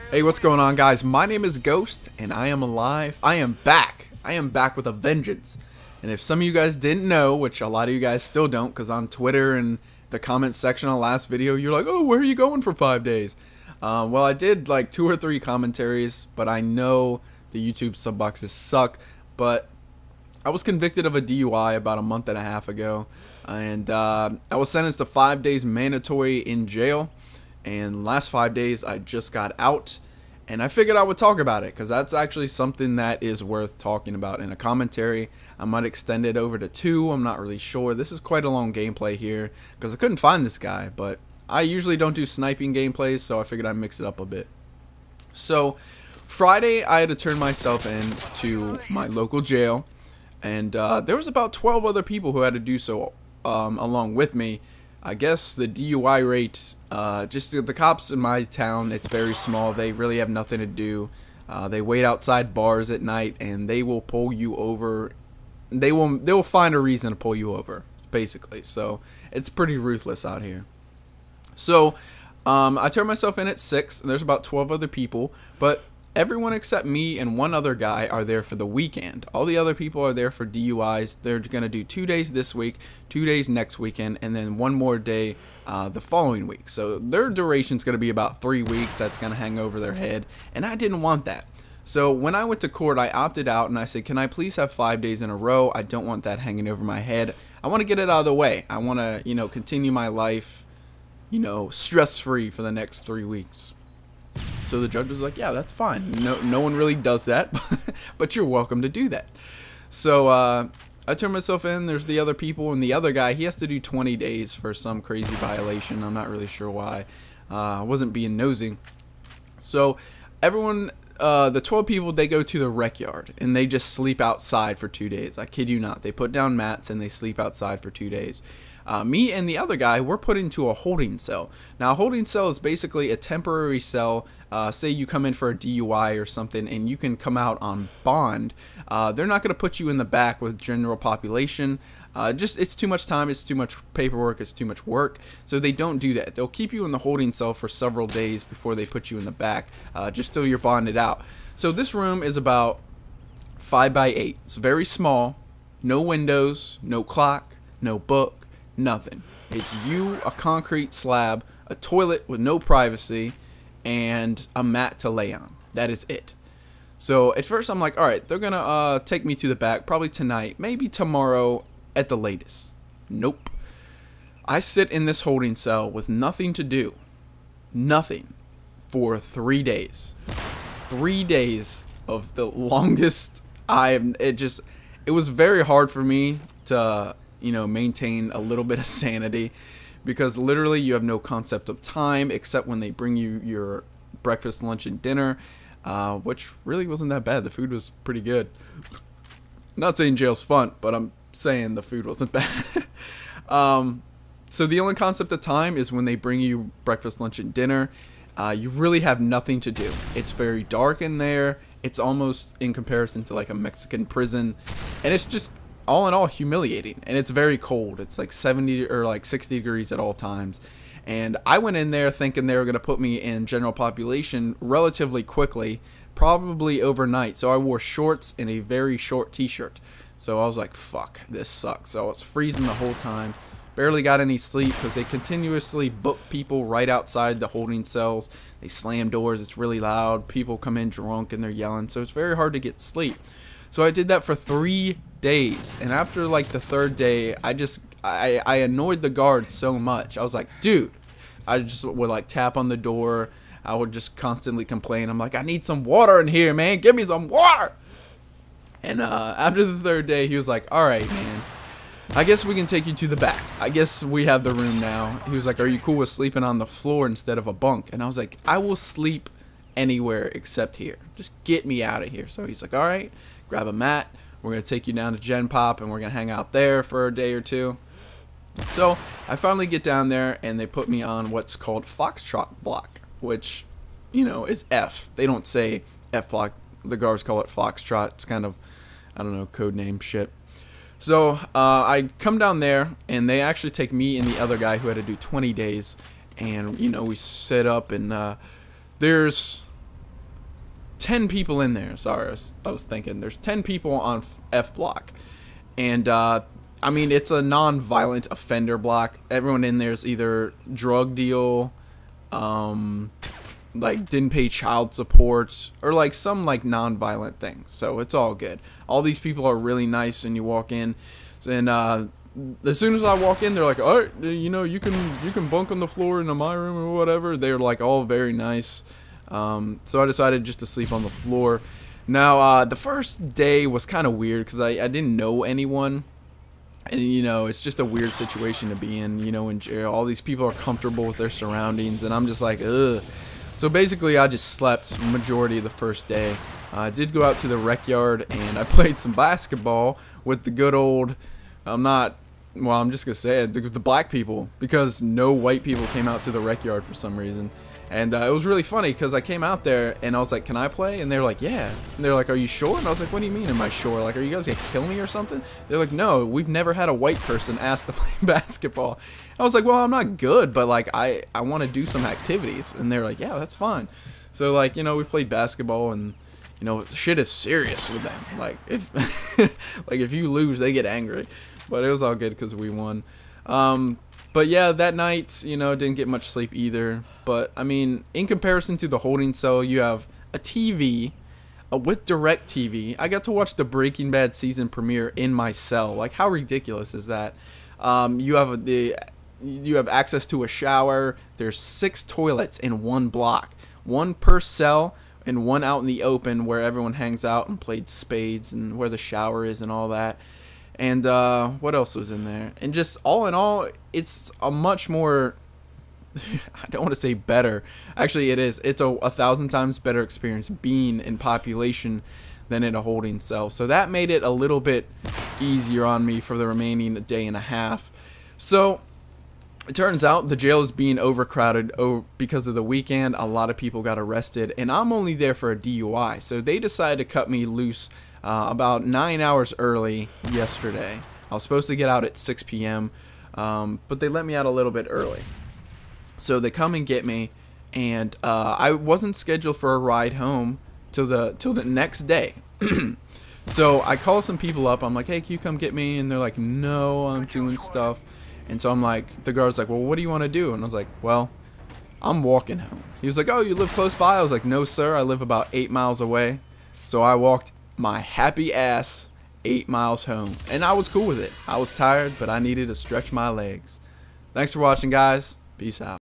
Hey, what's going on, guys? My name is Ghost, and I am alive. I am back. I am back with a vengeance. And if some of you guys didn't know, which a lot of you guys still don't, because on Twitter and the comments section on the last video, you're like, oh, where are you going for 5 days? Well, I did like 2 or 3 commentaries, but I know the YouTube sub boxes suck. But I was convicted of a DUI about a month and a half ago, and I was sentenced to 5 days mandatory in jail. And last 5 days I just got out, and I figured I would talk about it because that's actually something that is worth talking about in a commentary. I might extend it over to 2, I'm not really sure. This is quite a long gameplay here because I couldn't find this guy, but I usually don't do sniping gameplays, so I figured I'd mix it up a bit. So Friday I had to turn myself in to my local jail, and there was about 12 other people who had to do so along with me. I guess the DUI rate, just the cops in my town, it's very small. They really have nothing to do. They wait outside bars at night, and they will pull you over. They will find a reason to pull you over, basically. So it's pretty ruthless out here. So I turned myself in at 6, and there's about 12 other people, but everyone except me and one other guy are there for the weekend. All the other people are there for DUIs. They're going to do 2 days this week, 2 days next weekend, and then 1 more day the following week. So their duration is going to be about 3 weeks. That's going to hang over their head, and I didn't want that. So when I went to court, I opted out, and I said, can I please have 5 days in a row? I don't want that hanging over my head. I want to get it out of the way. I want to, continue my life, stress-free for the next 3 weeks. So the judge was like, yeah, that's fine. No one really does that, but you're welcome to do that. So I turned myself in. There's the other people, and the other guy, he has to do 20 days for some crazy violation. I'm not really sure why. I wasn't being nosy. So everyone, the 12 people, they go to the rec yard, and they just sleep outside for 2 days. I kid you not. They put down mats, and they sleep outside for 2 days. Me and the other guy, we're put into a holding cell. Now, a holding cell is basically a temporary cell. Say you come in for a DUI or something, and you can come out on bond. They're not going to put you in the back with general population. It's too much time, it's too much paperwork, it's too much work. So they don't do that. They'll keep you in the holding cell for several days before they put you in the back, just till you're bonded out. So this room is about 5 by 8. It's very small. No windows, no clock, no book. Nothing. It's you, a concrete slab, a toilet with no privacy, and a mat to lay on. That is it. So at first I'm like, alright, they're gonna take me to the back probably tonight, maybe tomorrow at the latest. Nope. I sit in this holding cell with nothing to do. Nothing. For 3 days. 3 days of the longest it was very hard for me to maintain a little bit of sanity, because literally you have no concept of time except when they bring you your breakfast, lunch, and dinner, which really wasn't that bad. The food was pretty good. Not saying jail's fun, but I'm saying the food wasn't bad. So the only concept of time is when they bring you breakfast, lunch, and dinner. You really have nothing to do. It's very dark in there. It's almost in comparison to like a Mexican prison, and it's just all in all humiliating, and it's very cold. It's like 70 or like 60 degrees at all times. And I went in there thinking they were going to put me in general population relatively quickly, probably overnight. So I wore shorts and a very short t-shirt. So I was like, fuck, this sucks. So I was freezing the whole time, barely got any sleep because they continuously book people right outside the holding cells. They slam doors, it's really loud, people come in drunk and they're yelling, so it's very hard to get sleep. So I did that for 3 days, and after like the 3rd day, I annoyed the guards so much. I was like, dude, I just would like tap on the door. I would just constantly complain. I'm like, I need some water in here, man. Give me some water. And after the 3rd day, he was like, all right, man, I guess we can take you to the back. I guess we have the room now. He was like, are you cool with sleeping on the floor instead of a bunk? And I was like, I will sleep anywhere except here. Just get me out of here. So he's like, all right, grab a mat. We're going to take you down to Gen Pop, and we're going to hang out there for a day or 2. So I finally get down there, and they put me on what's called Foxtrot block, which, is F. They don't say F block. The guards call it Foxtrot. It's kind of, I don't know, code name shit. So I come down there, and they actually take me and the other guy who had to do 20 days, and, we set up, and there's 10 people in there. Sorry, I was thinking there's 10 people on F block, and I mean, it's a non-violent offender block. Everyone in there is either drug deal, like didn't pay child support, or like some like non-violent thing. So it's all good. All these people are really nice, and you walk in, and as soon as I walk in, they're like, all right, you know, you can bunk on the floor into my room or whatever. They're like all very nice. So I decided just to sleep on the floor. Now, the first day was kind of weird because I didn't know anyone. And, you know, it's just a weird situation to be in, you know, in jail. All these people are comfortable with their surroundings, and I'm just like, ugh. So basically, I just slept majority of the first day. I did go out to the rec yard, and I played some basketball with the good old, I'm just going to say it, the black people, because no white people came out to the rec yard for some reason. And it was really funny because I came out there and I was like, can I play? And they're like, yeah. And they're like, are you sure? And I was like, what do you mean, am I sure? Like, are you guys going to kill me or something? They're like, no, we've never had a white person ask to play basketball. I was like, well, I'm not good, but like, I want to do some activities. And they're like, yeah, that's fine. So like, you know, we played basketball, and you know, shit is serious with them. Like, if like if you lose, they get angry. But it was all good because we won. But yeah, that night, you know, didn't get much sleep either. But I mean, in comparison to the holding cell, you have a TV with DirecTV. I got to watch the Breaking Bad season premiere in my cell. Like, how ridiculous is that? You have access to a shower. There's 6 toilets in one block, 1 per cell and 1 out in the open where everyone hangs out and played spades, and where the shower is and all that. And what else was in there? And just all in all, it's a much more, I don't want to say better. Actually, it is. It's a 1,000 times better experience being in population than in a holding cell. So that made it a little bit easier on me for the remaining day and a half. So it turns out the jail is being overcrowded because of the weekend. A lot of people got arrested, and I'm only there for a DUI. So they decided to cut me loose about 9 hours early yesterday. I was supposed to get out at 6 p.m., but they let me out a little bit early. So they come and get me, and I wasn't scheduled for a ride home till the next day. So I call some people up. I'm like, hey, can you come get me? And they're like, no, I'm doing stuff. And so I'm like, the guard's like, well, what do you want to do? And I was like, well, I'm walking home. He was like, oh, you live close by? I was like, no, sir, I live about 8 miles away. So I walked my happy ass 8 miles home, and I was cool with it. I was tired, but I needed to stretch my legs. Thanks for watching, guys. Peace out.